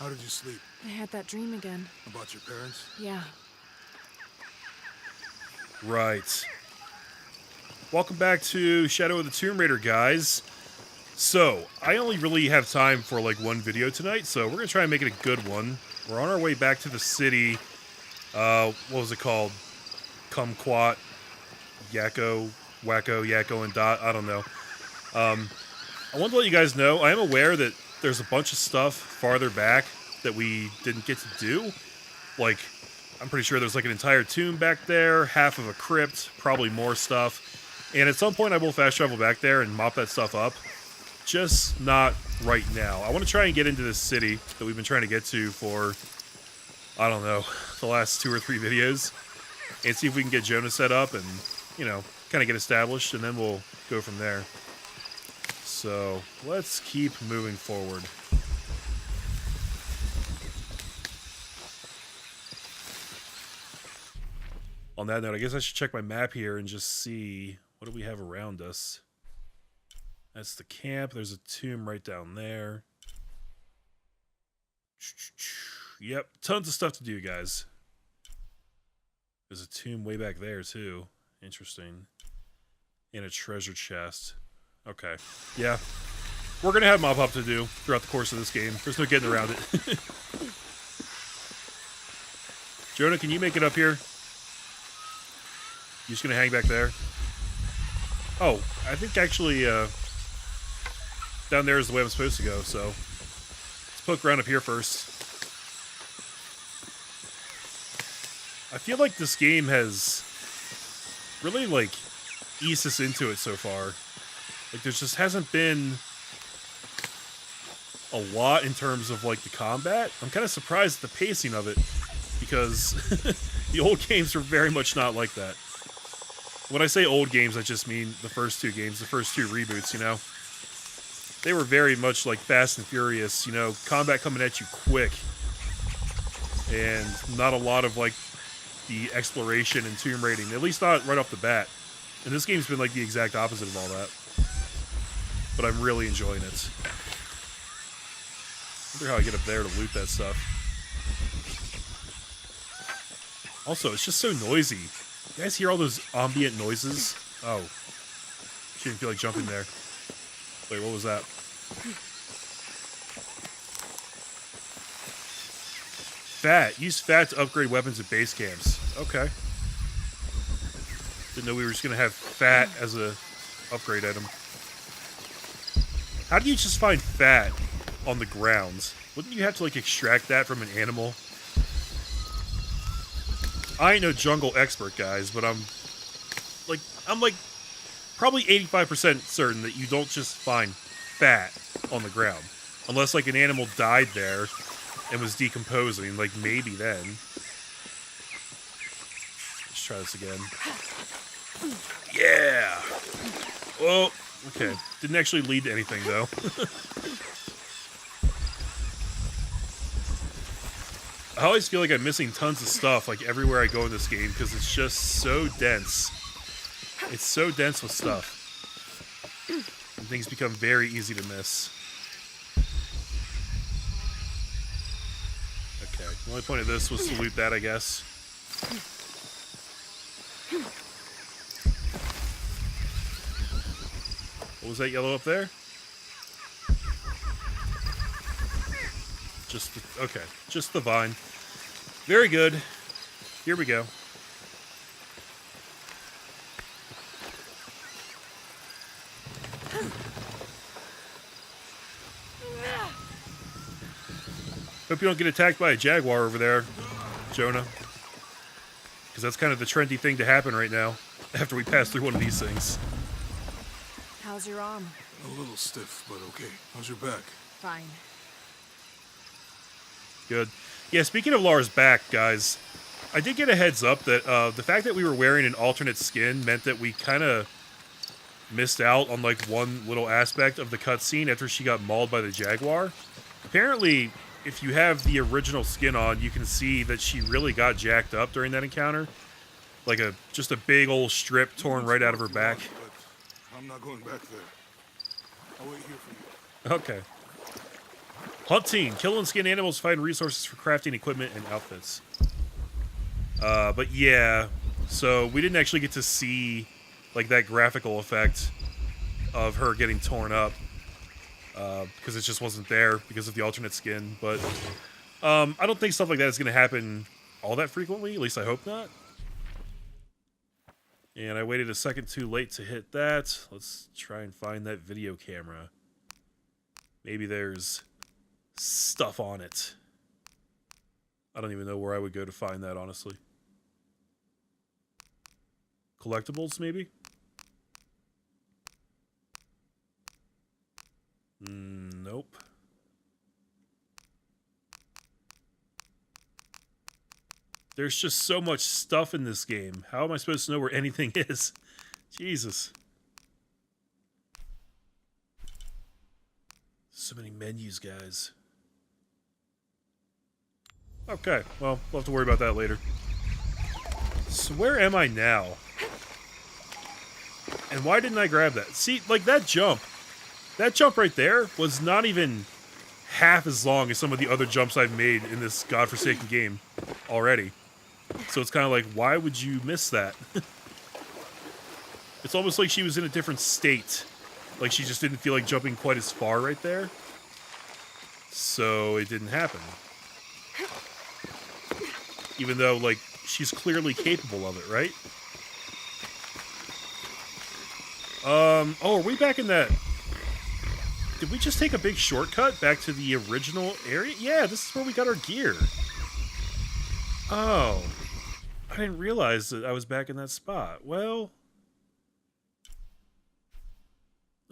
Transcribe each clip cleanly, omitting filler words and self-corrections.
How did you sleep? I had that dream again. About your parents? Yeah. Right. Welcome back to Shadow of the Tomb Raider, guys. So, I only really have time for like one video tonight, so we're going to try and make it a good one. We're on our way back to the city. What was it called? Kumquat, Yakko, Wacko, Yakko, and Dot. I don't know. I want to let you guys know, I am aware that there's a bunch of stuff farther back that we didn't get to do. Like, I'm pretty sure there's like an entire tomb back there, half of a crypt, probably more stuff. And at some point I will fast travel back there and mop that stuff up. Just not right now. I want to try and get into this city that we've been trying to get to for, I don't know, the last 2 or 3 videos. And see if we can get Jonah set up and, you know, kind of get established, and then we'll go from there. So, let's keep moving forward. On that note, I guess I should check my map here and just see what do we have around us. That's the camp. There's a tomb right down there. Yep, tons of stuff to do, guys. There's a tomb way back there, too. Interesting. And a treasure chest. Okay. Yeah. We're going to have mop up to do throughout the course of this game. There's no getting around it. Jonah, can you make it up here? You just going to hang back there? Oh, I think actually down there is the way I'm supposed to go, so let's poke around up here first. I feel like this game has really, like, eased us into it so far. Like, there just hasn't been a lot in terms of, like, the combat. I'm kind of surprised at the pacing of it, because the old games were very much not like that. When I say old games, I just mean the first 2 games, the first 2 reboots, you know? They were very much like Fast and Furious, you know, combat coming at you quick. And not a lot of, like, the exploration and tomb raiding, at least not right off the bat. And this game's been like the exact opposite of all that. But I'm really enjoying it. I wonder how I get up there to loot that stuff. Also, it's just so noisy. You guys hear all those ambient noises? Oh. She didn't feel like jumping there. Wait, what was that? Fat. Use fat to upgrade weapons at base camps. Okay. Didn't know we were just going to have fat as a upgrade item. How do you just find fat on the ground? Wouldn't you have to, like, extract that from an animal? I ain't no jungle expert, guys, but I'm like probably 85% certain that you don't just find fat on the ground. Unless, like, an animal died there and was decomposing, like, maybe then. Let's try this again. Yeah! Well, okay. Didn't actually lead to anything, though. I always feel like I'm missing tons of stuff, like, everywhere I go in this game, because it's just so dense. It's so dense with stuff. And things become very easy to miss. Okay, the only point of this was to loot that, I guess. What was that yellow up there? Just the, okay, just the vine. Very good. Here we go. Hope you don't get attacked by a jaguar over there, Jonah. Because that's kind of the trendy thing to happen right now, after we pass through one of these things. How's your arm? A little stiff, but okay. How's your back? Fine. Good. Yeah, speaking of Lara's back, guys, I did get a heads up that the fact that we were wearing an alternate skin meant that we kind of missed out on, like, one little aspect of the cutscene after she got mauled by the jaguar. Apparently, if you have the original skin on, you can see that she really got jacked up during that encounter. Like just a big old strip torn right out of her back. But I'm not going back there. I'll wait here for you. Okay. Hunting. Kill and skin animals, find resources for crafting equipment and outfits. But yeah, so we didn't actually get to see like that graphical effect of her getting torn up because it just wasn't there because of the alternate skin. But I don't think stuff like that is going to happen all that frequently. At least I hope not. And I waited a second too late to hit that. Let's try and find that video camera. Maybe there's stuff on it. I don't even know where I would go to find that, honestly. Collectibles, maybe? Nope. There's just so much stuff in this game. How am I supposed to know where anything is? Jesus. So many menus, guys. Okay, well, we'll have to worry about that later. So where am I now? And why didn't I grab that? See, like that jump right there was not even half as long as some of the other jumps I've made in this godforsaken game already. So it's kind of like, why would you miss that? It's almost like she was in a different state. Like she just didn't feel like jumping quite as far right there. So it didn't happen. Even though, like, she's clearly capable of it, right? Oh, are we back in that... Did we just take a big shortcut back to the original area? Yeah, this is where we got our gear. Oh. I didn't realize that I was back in that spot. Well...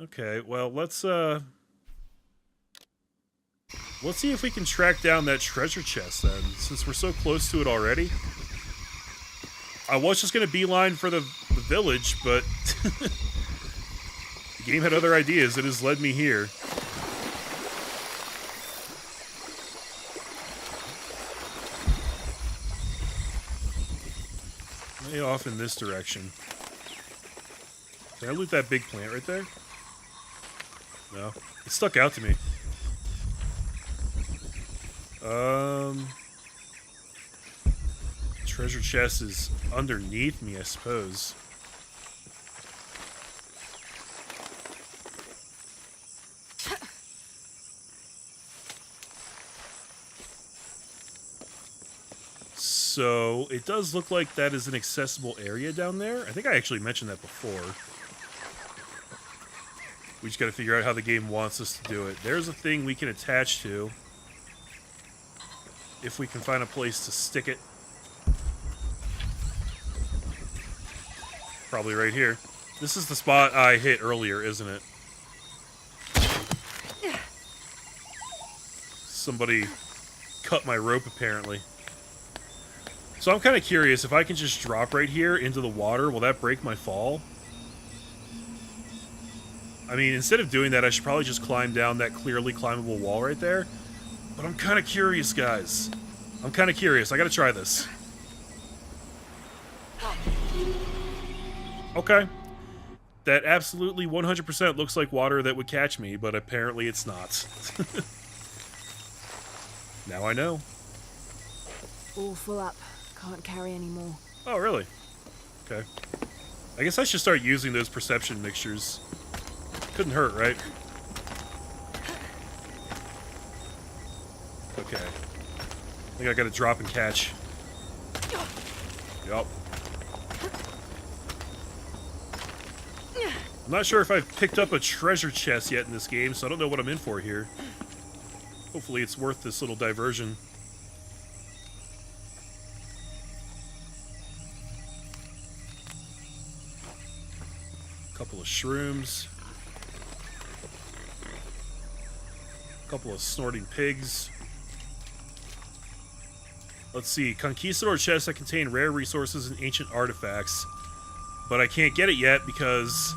Okay, well, let's see if we can track down that treasure chest, then, since we're so close to it already. I was just going to beeline for the village, but... the game had other ideas that has led me here. Way off in this direction. Can I loot that big plant right there? No. It stuck out to me. Treasure chest is underneath me, I suppose. So, it does look like that is an accessible area down there. I think I actually mentioned that before. We just gotta figure out how the game wants us to do it. There's a thing we can attach to. If we can find a place to stick it. Probably right here. This is the spot I hit earlier, isn't it? Somebody cut my rope, apparently. So I'm kind of curious, if I can just drop right here into the water, will that break my fall? I mean, instead of doing that, I should probably just climb down that clearly climbable wall right there. But I'm kind of curious, guys. I'm kind of curious. I gotta try this. Okay. That absolutely 100% looks like water that would catch me, but apparently it's not. Now I know. All full up. Can't carry any more. Oh, really? Okay. I guess I should start using those perception mixtures. Couldn't hurt, right? Okay. I think I gotta drop and catch. Yup. I'm not sure if I've picked up a treasure chest yet in this game, so I don't know what I'm in for here. Hopefully it's worth this little diversion. Couple of shrooms. Couple of snorting pigs. Let's see. Conquistador chests that contain rare resources and ancient artifacts. But I can't get it yet because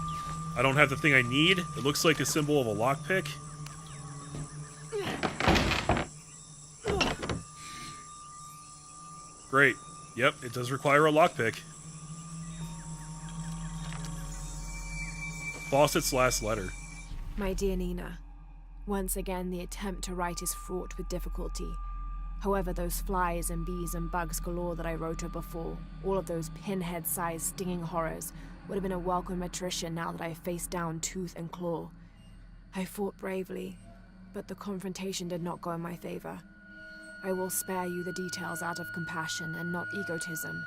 I don't have the thing I need. It looks like a symbol of a lockpick. Great. Yep, it does require a lockpick. Fawcett's last letter. My dear Nina, Once again, the attempt to write is fraught with difficulty. However, those flies and bees and bugs galore that I wrote of before, all of those pinhead-sized stinging horrors, would have been a welcome attrition now that I faced down tooth and claw. I fought bravely, but the confrontation did not go in my favor. I will spare you the details out of compassion and not egotism.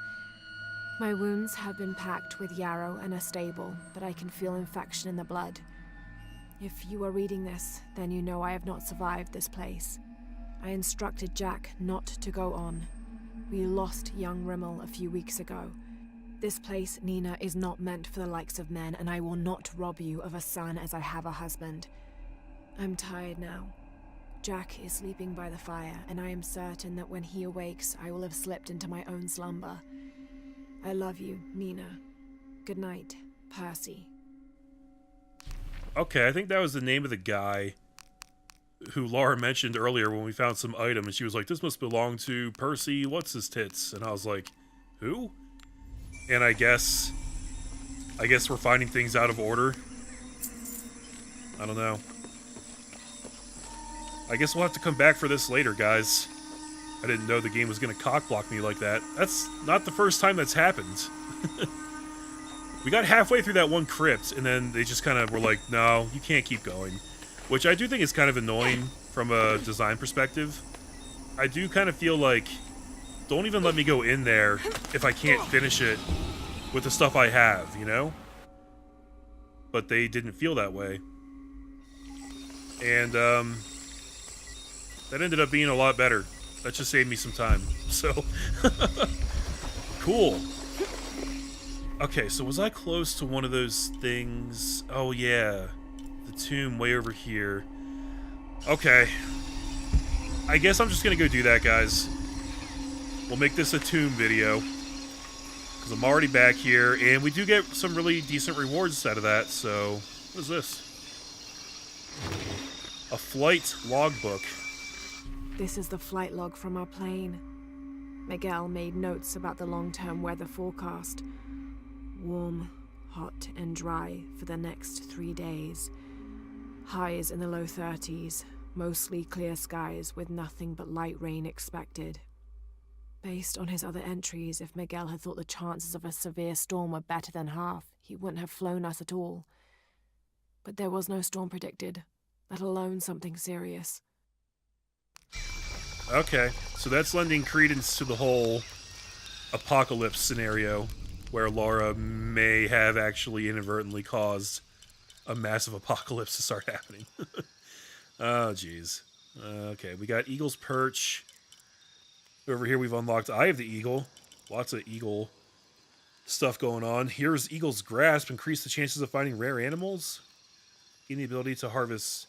My wounds have been packed with yarrow and are stable, but I can feel infection in the blood. If you are reading this, then you know I have not survived this place. I instructed Jack not to go on. We lost young Rimmel a few weeks ago. This place, Nina, is not meant for the likes of men, and I will not rob you of a son as I have a husband. I'm tired now. Jack is sleeping by the fire, and I am certain that when he awakes, I will have slipped into my own slumber. I love you, Nina. Good night, Percy. Okay, I think that was the name of the guy who Lara mentioned earlier when we found some item, and she was like, this must belong to Percy what's-his-tits, and I was like, who? And I guess we're finding things out of order. I don't know. I guess we'll have to come back for this later, guys. I didn't know the game was going to cockblock me like that. That's not the first time that's happened. We got halfway through that one crypt, and then they just kind of were like, no, you can't keep going. Which I do think is kind of annoying from a design perspective. I do kind of feel like, don't even let me go in there if I can't finish it with the stuff I have, you know? But they didn't feel that way. And, that ended up being a lot better. That just saved me some time. So, cool. Okay, so was I close to one of those things? Oh, yeah. The tomb way over here. Okay. I guess I'm just gonna go do that, guys. We'll make this a tomb video. Because I'm already back here, and we do get some really decent rewards out of that, so... What is this? A flight logbook. This is the flight log from our plane. Miguel made notes about the long-term weather forecast. Warm, hot, and dry for the next 3 days. Highs in the low 30s, mostly clear skies with nothing but light rain expected. Based on his other entries, if Miguel had thought the chances of a severe storm were better than half, he wouldn't have flown us at all. But there was no storm predicted, let alone something serious. Okay, so that's lending credence to the whole apocalypse scenario, where Lara may have actually inadvertently caused a massive apocalypse to start happening. Oh, jeez. Okay, we got Eagle's Perch. Over here we've unlocked Eye of the Eagle. Lots of eagle stuff going on. Here's Eagle's Grasp. Increase the chances of finding rare animals. Gain the ability to harvest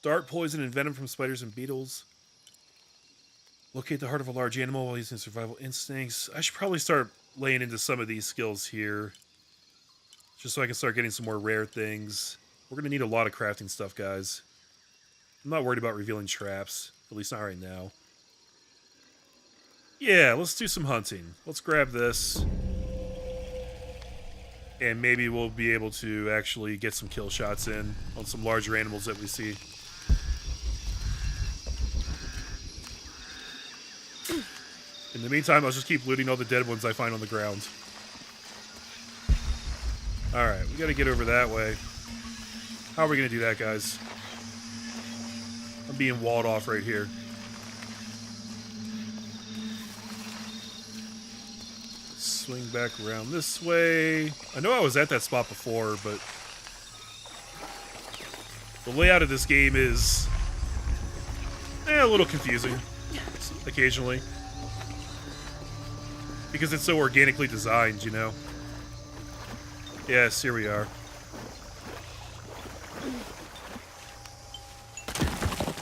dart poison and venom from spiders and beetles. Locate the heart of a large animal while using survival instincts. I should probably start laying into some of these skills here. Just so I can start getting some more rare things. We're going to need a lot of crafting stuff, guys. I'm not worried about revealing traps. At least not right now. Yeah, let's do some hunting. Let's grab this. And maybe we'll be able to actually get some kill shots in on some larger animals that we see. In the meantime, I'll just keep looting all the dead ones I find on the ground. Alright, we gotta get over that way. How are we gonna do that, guys? I'm being walled off right here. Let's swing back around this way. I know I was at that spot before, but the layout of this game is a little confusing occasionally. Because it's so organically designed, you know? Yes, here we are.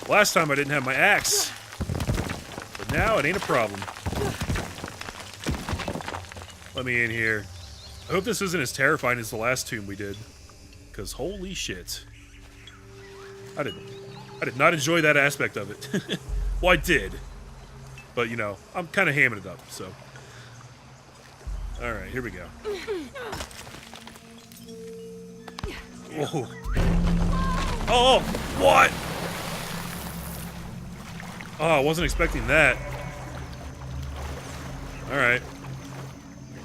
Last time I didn't have my axe. But now it ain't a problem. Let me in here. I hope this isn't as terrifying as the last tomb we did. Because holy shit. I did not enjoy that aspect of it. Well, I did. But, you know, I'm kind of hamming it up, so... Alright, here we go. Whoa. Oh, what? Oh, I wasn't expecting that. Alright.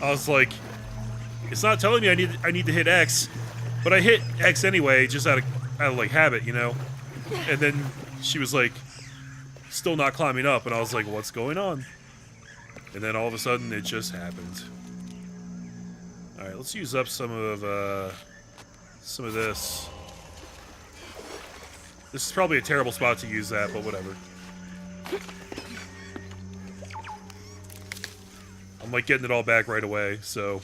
I was like, it's not telling me I need to hit X, but I hit X anyway, just out of like habit, you know? And then she was like, still not climbing up, and I was like, what's going on? And then all of a sudden, it just happened. Alright, let's use up some of this. This is probably a terrible spot to use that, but whatever. I'm like getting it all back right away, so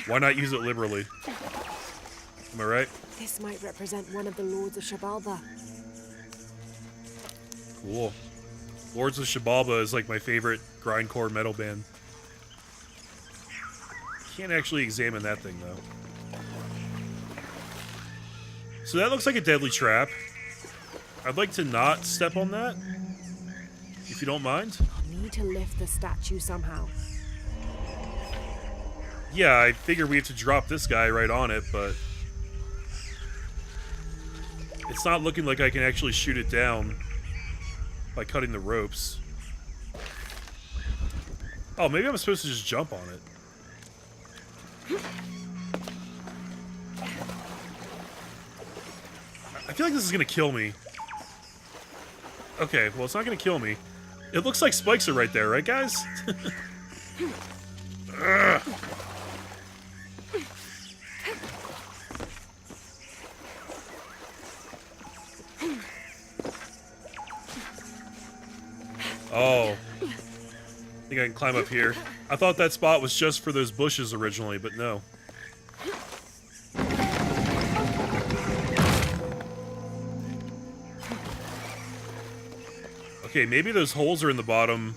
why not use it liberally? Am I right? This might represent one of the Lords of Xibalba. Cool. Lords of Xibalba is like my favorite grindcore metal band. Can't actually examine that thing though. So that looks like a deadly trap. I'd like to not step on that, if you don't mind. I'll need to lift the statue somehow. Yeah, I figure we have to drop this guy right on it, but it's not looking like I can actually shoot it down by cutting the ropes. Oh, maybe I'm supposed to just jump on it. I feel like this is gonna kill me. Okay, well, it's not gonna kill me. It looks like spikes are right there, right, guys? Ugh. Oh. I think I can climb up here. I thought that spot was just for those bushes originally, but no. Okay, maybe those holes are in the bottom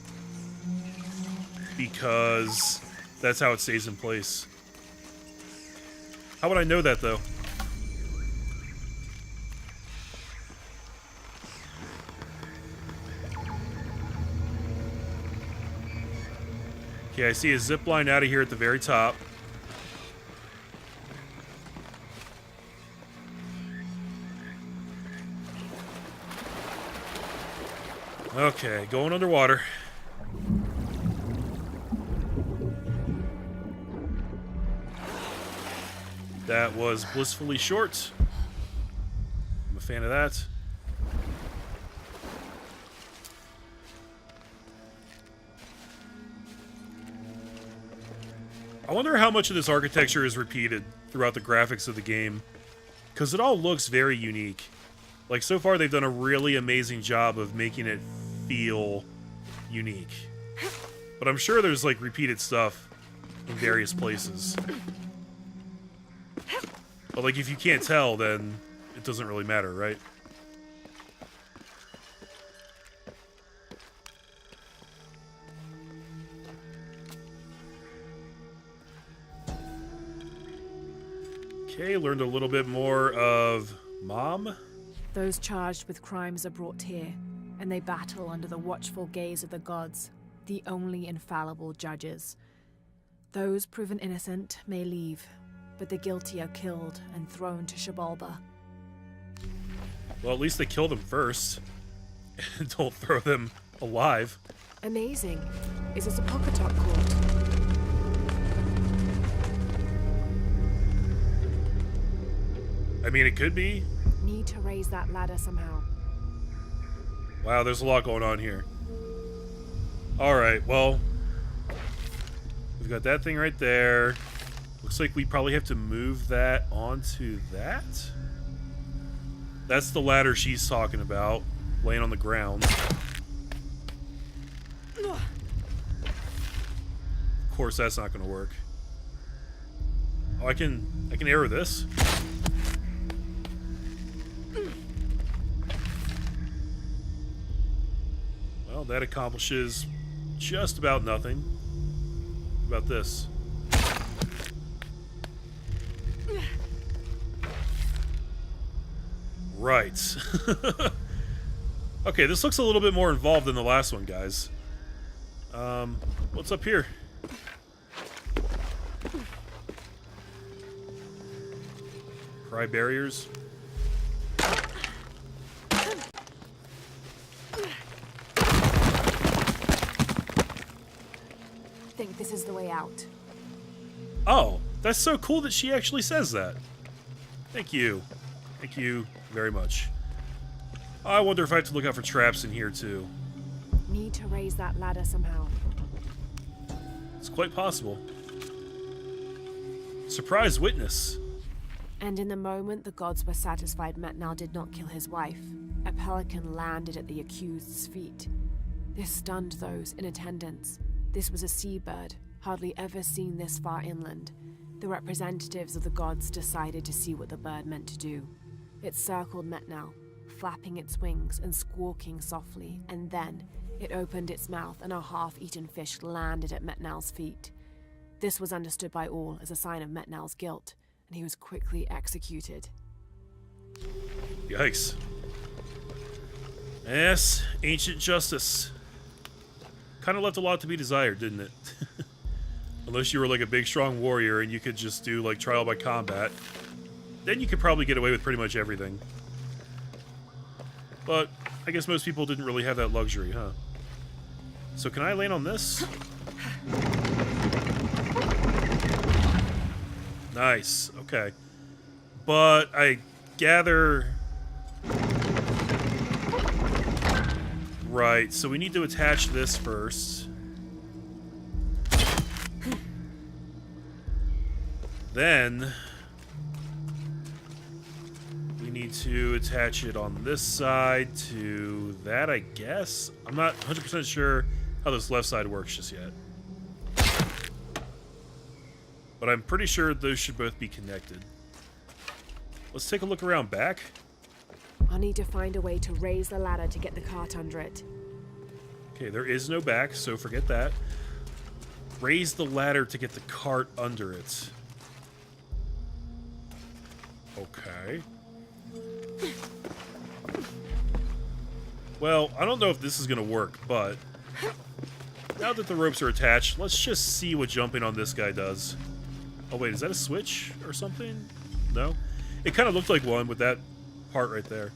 because that's how it stays in place. How would I know that, though? Okay, I see a zip line out of here at the very top. Okay, going underwater. That was blissfully short. I'm a fan of that. I wonder how much of this architecture is repeated throughout the graphics of the game, because it all looks very unique. Like, so far they've done a really amazing job of making it feel unique. But I'm sure there's, like, repeated stuff in various places. But, like, if you can't tell, then it doesn't really matter, right? Okay, learned a little bit more of Mom. Those charged with crimes are brought here, and they battle under the watchful gaze of the gods, the only infallible judges. Those proven innocent may leave, but the guilty are killed and thrown to Xibalba. Well, at least they kill them first. And don't throw them alive. Amazing. Is this a Pocketup court? I mean, it could be. Need to raise that ladder somehow. Wow, there's a lot going on here. Alright, well, we've got that thing right there. Looks like we probably have to move that onto that. That's the ladder she's talking about, laying on the ground. Of course, that's not going to work. Oh, I can arrow this. Well, that accomplishes just about nothing. What about this? Right. Okay, this looks a little bit more involved than the last one, guys. What's up here? Pry barriers. think this is the way out. Oh, that's so cool that she actually says that. Thank you. Thank you very much. I wonder if I have to look out for traps in here too. Need to raise that ladder somehow. It's quite possible. Surprise witness. And in the moment the gods were satisfied Metnal did not kill his wife, a pelican landed at the accused's feet. This stunned those in attendance. This was a seabird, hardly ever seen this far inland. The representatives of the gods decided to see what the bird meant to do. It circled Metnal, flapping its wings and squawking softly, and then it opened its mouth and a half-eaten fish landed at Metnal's feet. This was understood by all as a sign of Metnal's guilt, and he was quickly executed. Yikes. Yes, ancient justice. Kind of left a lot to be desired, didn't it? Unless you were like a big, strong warrior and you could just do like trial by combat. Then you could probably get away with pretty much everything. But I guess most people didn't really have that luxury, huh? So can I land on this? Nice, okay. But I gather... Right, so we need to attach this first. Then... we need to attach it on this side to that, I guess? I'm not 100% sure how this left side works just yet. But I'm pretty sure those should both be connected. Let's take a look around back. I'll need to find a way to raise the ladder to get the cart under it. Okay, there is no back, so forget that. Raise the ladder to get the cart under it. Okay. Well, I don't know if this is going to work, but... now that the ropes are attached, let's just see what jumping on this guy does. Oh wait, is that a switch or something? No? It kind of looked like one with that part right there.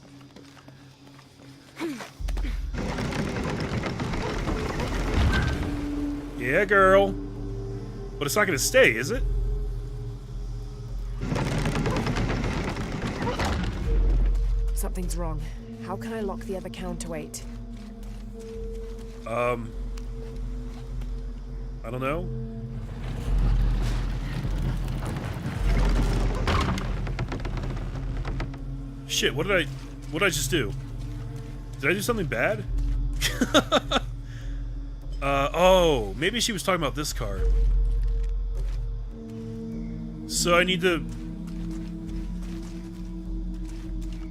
Yeah, girl. But it's not going to stay, is it? Something's wrong. How can I lock the other counterweight? I don't know. Shit, what did I just do? Did I do something bad? Oh, maybe she was talking about this card. So I need to...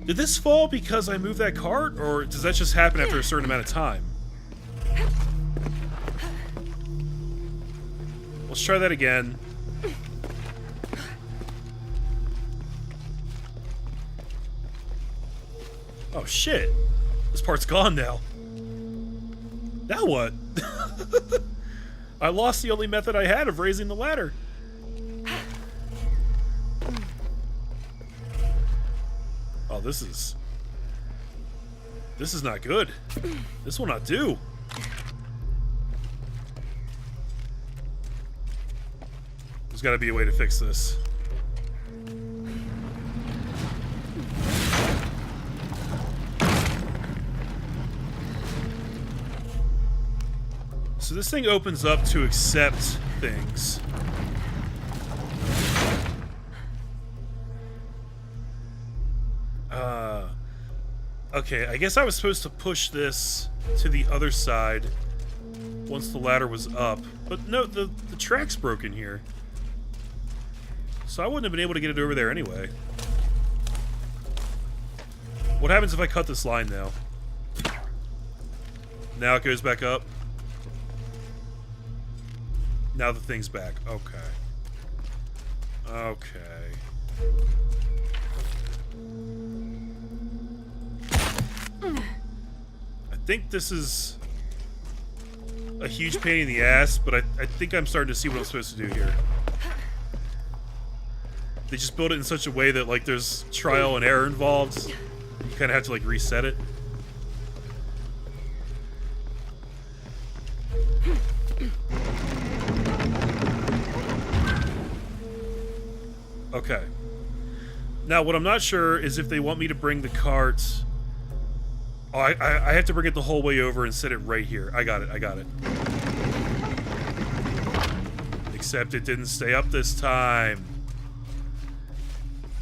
Did this fall because I moved that cart, or does that just happen after a certain amount of time? Let's try that again. Oh shit! This part's gone now. Now what? I lost the only method I had of raising the ladder. Oh, this is not good. This will not do. There's got to be a way to fix this. So this thing opens up to accept things. Okay, I guess I was supposed to push this to the other side once the ladder was up. But no, the track's broken here. So I wouldn't have been able to get it over there anyway. What happens if I cut this line now? Now it goes back up. Now the thing's back. Okay. Okay. I think this is a huge pain in the ass, but I think I'm starting to see what I'm supposed to do here. They just build it in such a way that, like, there's trial and error involved. You kind of have to, like, reset it. Okay. Now, what I'm not sure is if they want me to bring the cart... Oh, I have to bring it the whole way over and set it right here. I got it, I got it. Except it didn't stay up this time.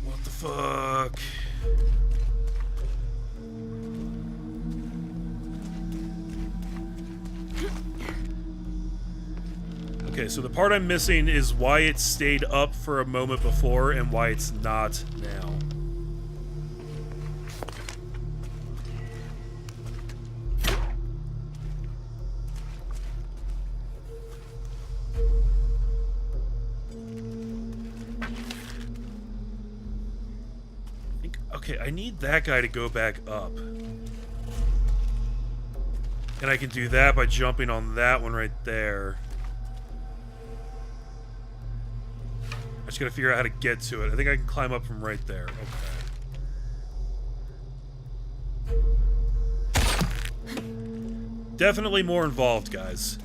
What the fuck? Okay, so the part I'm missing is why it stayed up for a moment before and why it's not now. Okay, I need that guy to go back up. And I can do that by jumping on that one right there. I just gotta figure out how to get to it. I think I can climb up from right there. Okay. Definitely more involved, guys.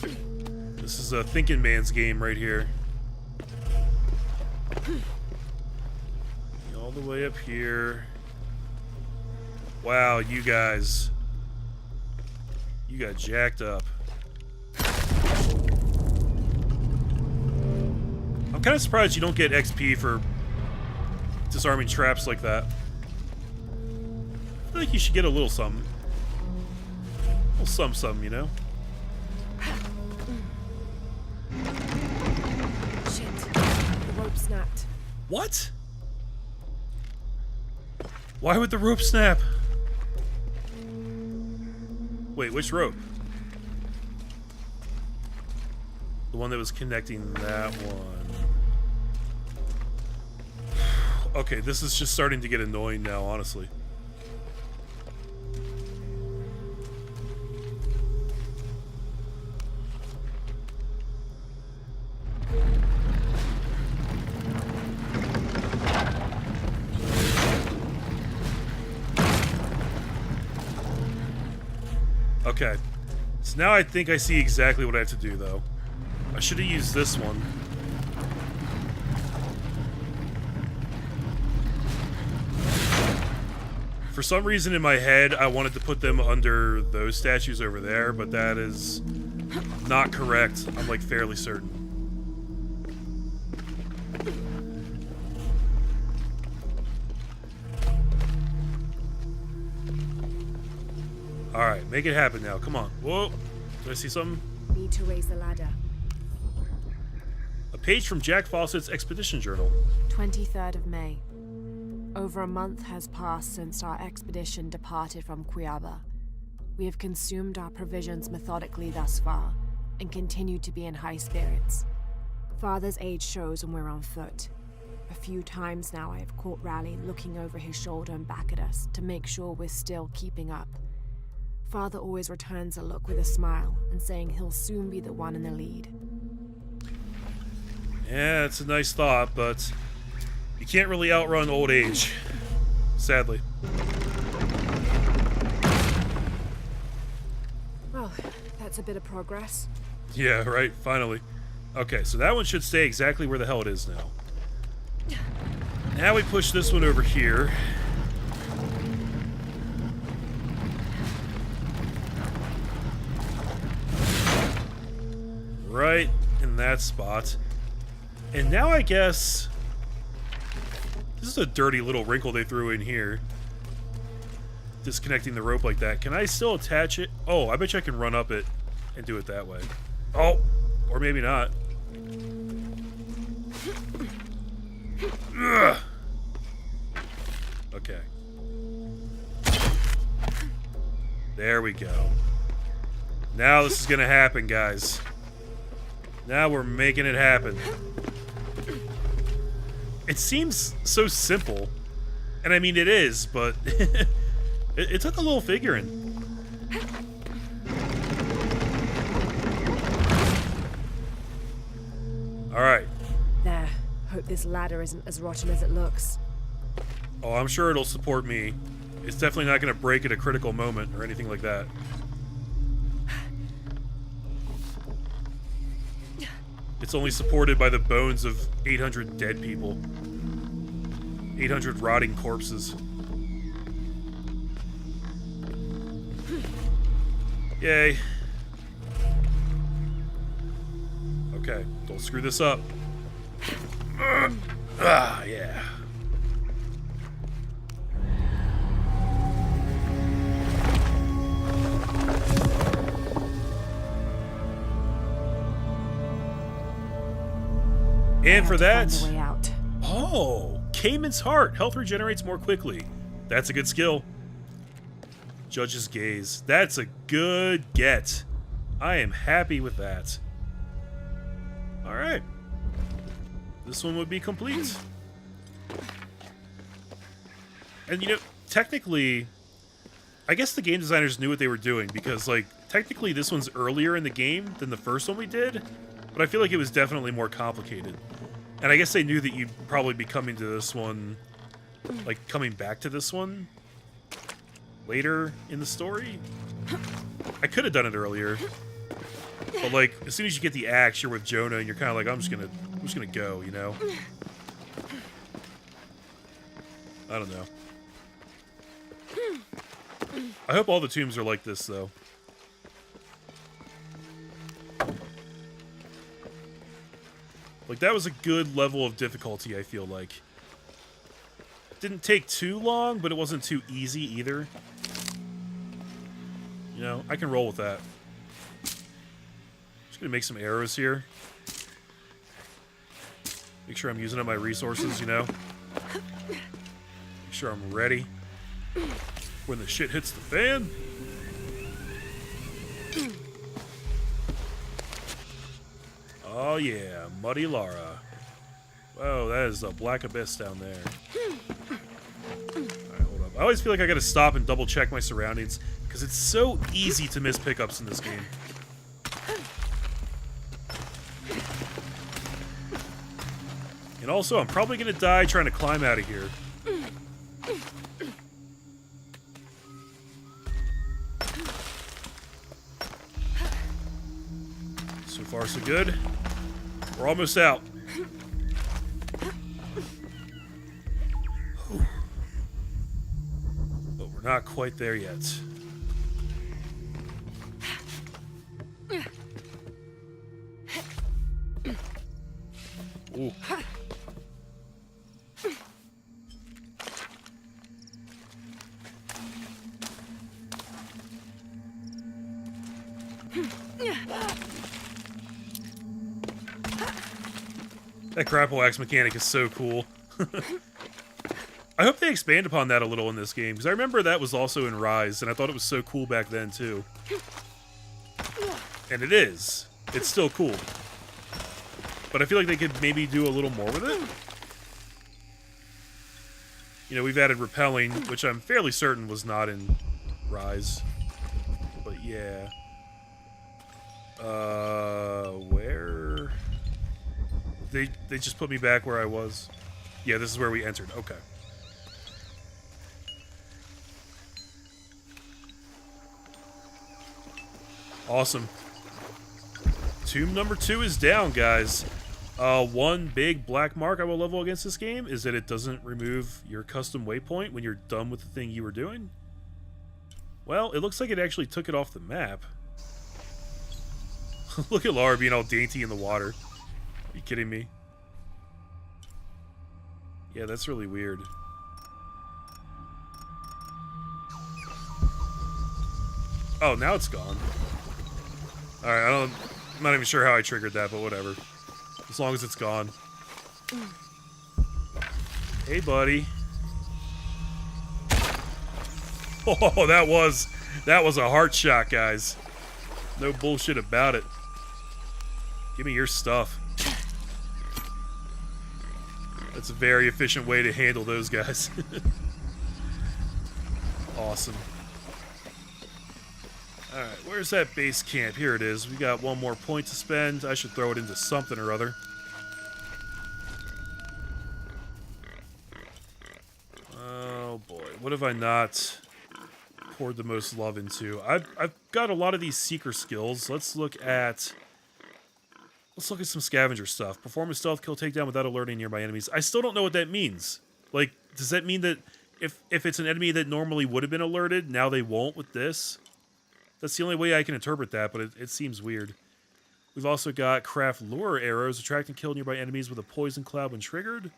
This is a thinking man's game right here. All the way up here. Wow, you guys. You got jacked up. I'm kind of surprised you don't get XP for disarming traps like that. I feel like you should get a little something. A little something, you know? Shit. The rope snapped. What? Why would the rope snap? Wait, which rope? The one that was connecting that one. Okay, this is just starting to get annoying now, honestly. Okay, so now I think I see exactly what I have to do, though. I should have used this one. For some reason in my head, I wanted to put them under those statues over there, but that is not correct. I'm, like, fairly certain. Alright, make it happen now. Come on. Whoa. Do I see something? Need to raise the ladder. A page from Jack Fawcett's expedition journal. 23rd of May. Over a month has passed since our expedition departed from Cuiaba. We have consumed our provisions methodically thus far, and continue to be in high spirits. Father's age shows when we're on foot. A few times now I have caught Raleigh looking over his shoulder and back at us to make sure we're still keeping up. Father always returns a look with a smile and saying he'll soon be the one in the lead. Yeah, it's a nice thought, but you can't really outrun old age, sadly. Well, that's a bit of progress. Yeah, right, finally. Okay, so that one should stay exactly where the hell it is now. Now we push this one over here. Right in that spot. And now I guess... This is a dirty little wrinkle they threw in here. Disconnecting the rope like that. Can I still attach it? Oh, I bet you I can run up it and do it that way. Oh! Or maybe not. Ugh. Okay. There we go. Now this is gonna happen, guys. Now we're making it happen. It seems so simple. And I mean, it is, but it took a little figuring. Alright. There. Hope this ladder isn't as rotten as it looks. Oh, I'm sure it'll support me. It's definitely not going to break at a critical moment or anything like that. It's only supported by the bones of 800 dead people. 800 rotting corpses. Yay. Okay, don't screw this up. Yeah. And for that, Find a way out. oh, Cayman's Heart. Health regenerates more quickly. That's a good skill. Judge's Gaze. That's a good get. I am happy with that. All right. This one would be complete. And, you know, technically, I guess the game designers knew what they were doing because, like, technically this one's earlier in the game than the first one we did, but I feel like it was definitely more complicated. And I guess they knew that you'd probably be coming to this one, like, coming back to this one later in the story. I could have done it earlier, but, like, as soon as you get the axe, you're with Jonah, and you're kind of like, I'm just gonna go, you know? I don't know. I hope all the tombs are like this, though. Like, that was a good level of difficulty, I feel like. Didn't take too long, but it wasn't too easy either. You know, I can roll with that. Just gonna make some arrows here. Make sure I'm using up my resources, you know? Make sure I'm ready when the shit hits the fan. Oh yeah, Muddy Lara. Whoa, that is a black abyss down there. Alright, hold up. I always feel like I gotta stop and double check my surroundings, because it's so easy to miss pickups in this game. And also, I'm probably gonna die trying to climb out of here. So far, so good. We're almost out. Whew. But we're not quite there yet. Ooh. That grapple axe mechanic is so cool. I hope they expand upon that a little in this game, because I remember that was also in Rise, and I thought it was so cool back then, too. And it is. It's still cool. But I feel like they could maybe do a little more with it. You know, we've added repelling, which I'm fairly certain was not in Rise. But yeah. Where? They just put me back where I was. Yeah, this is where we entered. Okay. Awesome. Tomb number 2 is down, guys. One big black mark I will level against this game is that it doesn't remove your custom waypoint when you're done with the thing you were doing. Well, it looks like it actually took it off the map. Look at Lara being all dainty in the water. Are you kidding me? Yeah, that's really weird. Oh, now it's gone. Alright, I'm not even sure how I triggered that, but whatever. As long as it's gone. Hey, buddy. Oh, that was a heart shot, guys. No bullshit about it. Give me your stuff. That's a very efficient way to handle those guys. Awesome. Alright, where's that base camp? Here it is. We got one more point to spend. I should throw it into something or other. Oh boy, what have I not poured the most love into? I've got a lot of these seeker skills. Let's look at Let's look at some scavenger stuff. Perform a stealth kill takedown without alerting nearby enemies. I still don't know what that means. Like, does that mean that if it's an enemy that normally would have been alerted, now they won't with this? That's the only way I can interpret that, but it seems weird. We've also got craft lure arrows. Attract and kill nearby enemies with a poison cloud when triggered.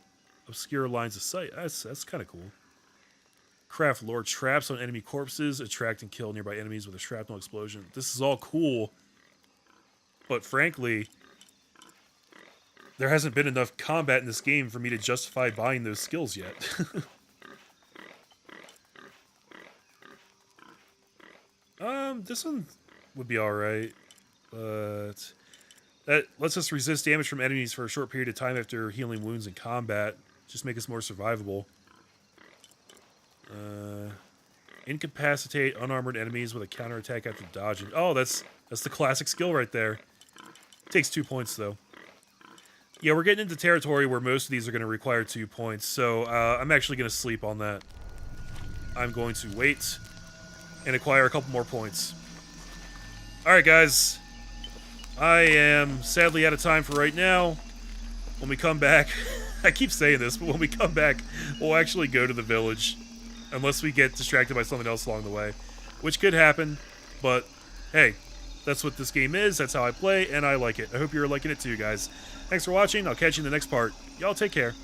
Obscure lines of sight. That's kind of cool. Craft lure traps on enemy corpses. Attract and kill nearby enemies with a shrapnel explosion. This is all cool. But frankly, there hasn't been enough combat in this game for me to justify buying those skills yet. This one would be alright. But that lets us resist damage from enemies for a short period of time after healing wounds in combat. Just make us more survivable. Incapacitate unarmored enemies with a counterattack after dodging. Oh, that's the classic skill right there. Takes 2 points, though. Yeah, we're getting into territory where most of these are going to require 2 points, so I'm actually going to sleep on that. I'm going to wait and acquire a couple more points. Alright, guys. I am sadly out of time for right now. When we come back, I keep saying this, but when we come back, we'll actually go to the village. Unless we get distracted by something else along the way. Which could happen, but hey, that's what this game is, that's how I play, and I like it. I hope you're liking it too, guys. Thanks for watching, I'll catch you in the next part. Y'all take care.